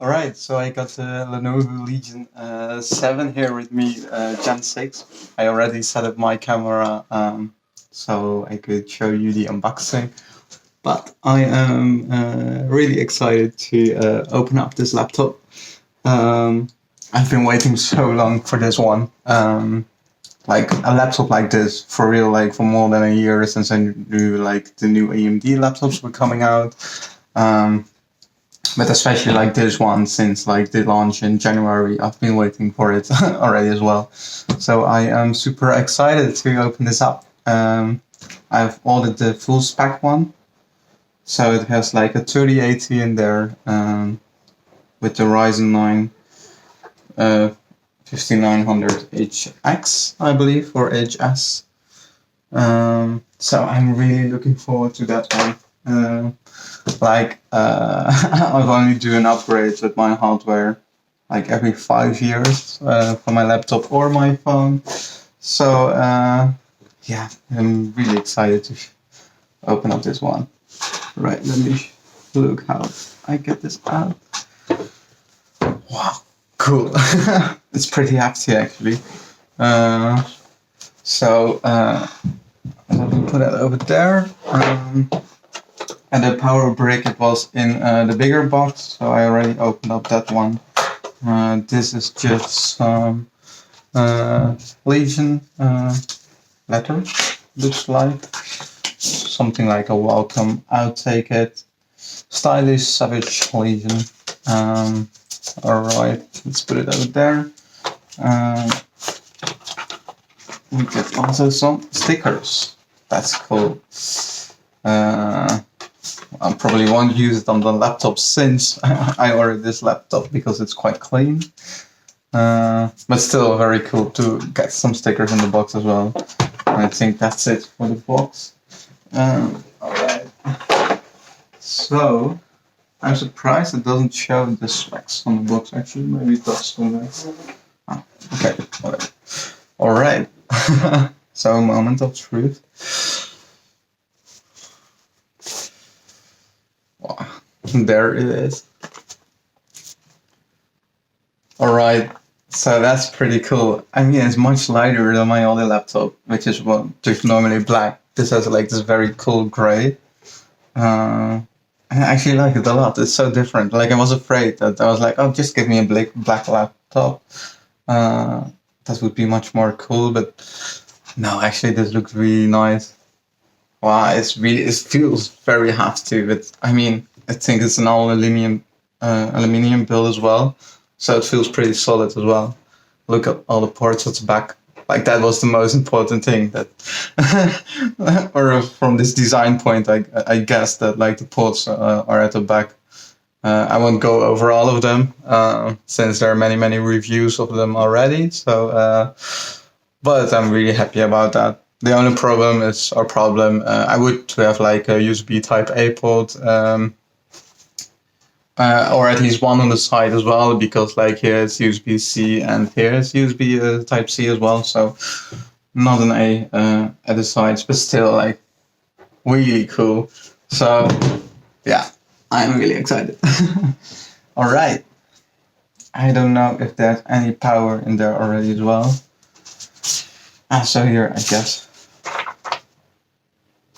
Alright, so I got the Lenovo Legion 7 here with me, Gen 6. I already set up my camera so I could show you the unboxing. But I am really excited to open up this laptop. I've been waiting so long for this one. Like a laptop like this, for real, like for more than a year since I knew like the new AMD laptops were coming out. But especially like this one, since like the launch in January, I've been waiting for it already as well. So I am super excited to open this up. I've ordered the full spec one. So it has like a 3080 in there with the Ryzen 9 5900HX, I believe, or HS. So I'm really looking forward to that one. I've only do an upgrade with my hardware like every 5 years for my laptop or my phone. So yeah, I'm really excited to open up this one. Right, let me look how I get this out. Wow, cool. It's pretty hefty actually. Let me put it over there. And the power brick, it was in the bigger box, so I already opened up that one. This is just some Legion letter, looks like. Something like a welcome, I'll take it. Stylish Savage Legion. Alright, let's put it over there. We get also some stickers. That's cool. I probably won't use it on the laptop since I ordered this laptop because it's quite clean. But still very cool to get some stickers in the box as well. I think that's it for the box. Alright. So, I'm surprised it doesn't show the specs on the box actually. Maybe it does somewhere. Ah, okay, alright. Alright. So, a moment of truth. Wow. There it is. Alright, so that's pretty cool. I mean, it's much lighter than my other laptop, which is just normally black. This has like this very cool gray. I actually like it a lot. It's so different. Like I was afraid that I was like, oh, just give me a black laptop. That would be much more cool. But no, actually, this looks really nice. Wow, it feels very hefty. But I mean, I think it's an all aluminium build as well, so it feels pretty solid as well. Look at all the ports at the back. Like that was the most important thing that, or from this design point, I guess that like the ports are at the back. I won't go over all of them since there are many reviews of them already. So, but I'm really happy about that. The only problem is I would have like a USB Type A port. Or at least one on the side as well, because like here it's USB-C and here it's USB Type-C as well, so not an A at the sides, but still like really cool. So yeah, I'm really excited. Alright, I don't know if there's any power in there already as well. So here I guess.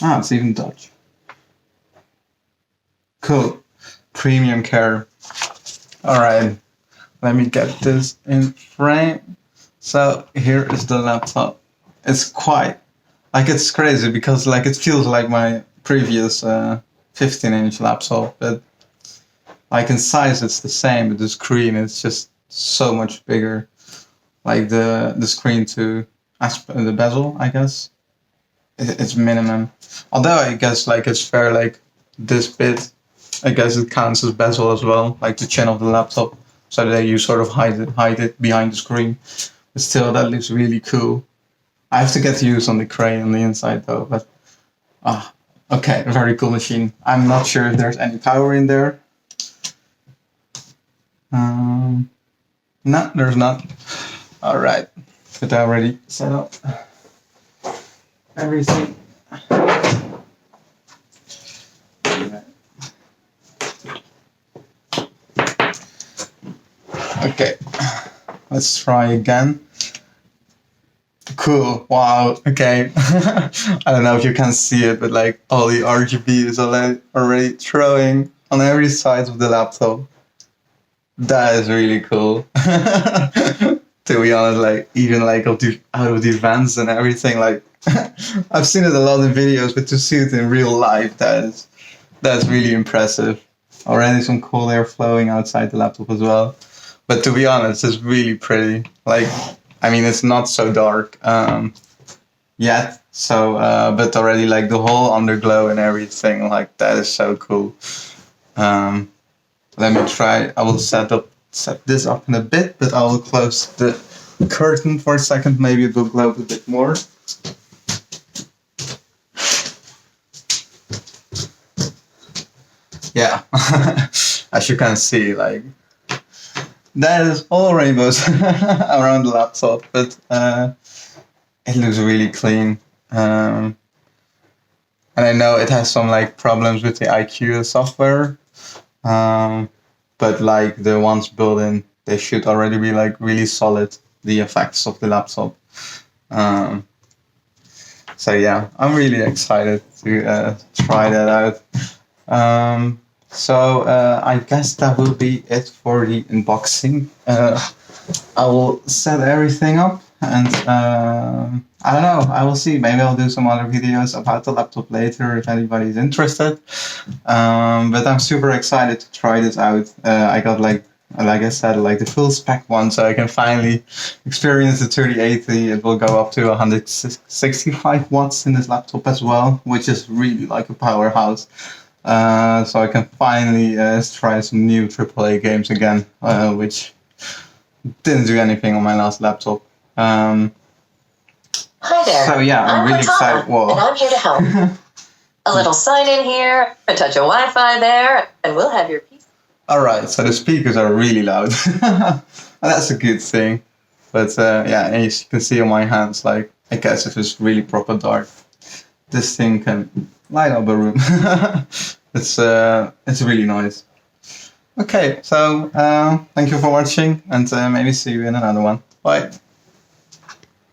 It's even Dutch. Cool. Premium care. Alright, let me get this in frame. So here is the laptop. It's quite, like it's crazy because like it feels like my previous 15-inch laptop, but like in size it's the same, but the screen is just so much bigger. Like the screen to the bezel, I guess, it's minimum. Although I guess like it's fair, like this bit, I guess it counts as bezel as well, like the chin of the laptop, so that you sort of hide it behind the screen. But still, that looks really cool. I have to get used on the crane on the inside though, but okay, a very cool machine. I'm not sure if there's any power in there. No, there's not. Alright, but I already set up everything. Okay, let's try again. Cool, wow, okay. I don't know if you can see it, but like all the RGB is already throwing on every side of the laptop. That is really cool. To be honest, like even like out of the vents and everything, like I've seen it a lot in videos, but to see it in real life, that's really impressive. Already some cool air flowing outside the laptop as well. But to be honest, it's really pretty. Like, I mean, it's not so dark yet. So, but already like the whole underglow and everything, like that is so cool. Let me try. I will set this up in a bit, but I will close the curtain for a second. Maybe it will glow a bit more. Yeah, as you can see, like that is all rainbows around the laptop, but it looks really clean. And I know it has some like problems with the IQ software, but like the ones built in, they should already be like really solid. The effects of the laptop. So yeah, I'm really excited to try that out. So I guess that will be it for the unboxing. I will set everything up and I don't know, I will see. Maybe I'll do some other videos about the laptop later if anybody's interested. But I'm super excited to try this out. I got like I said, like the full spec one, so I can finally experience the 3080. It will go up to 165 watts in this laptop as well, which is really like a powerhouse. So I can finally try some new AAA games again, which didn't do anything on my last laptop. Hi there. So yeah, I'm really excited. Whoa. And I'm here to help. A little sign in here, a touch of Wi-Fi there, and we'll have your PC. Alright, so the speakers are really loud. That's a good thing. But yeah, as you can see on my hands, like I guess if it's really proper dark, this thing can light up a room. It's really nice. Okay, so thank you for watching, and maybe see you in another one. Bye.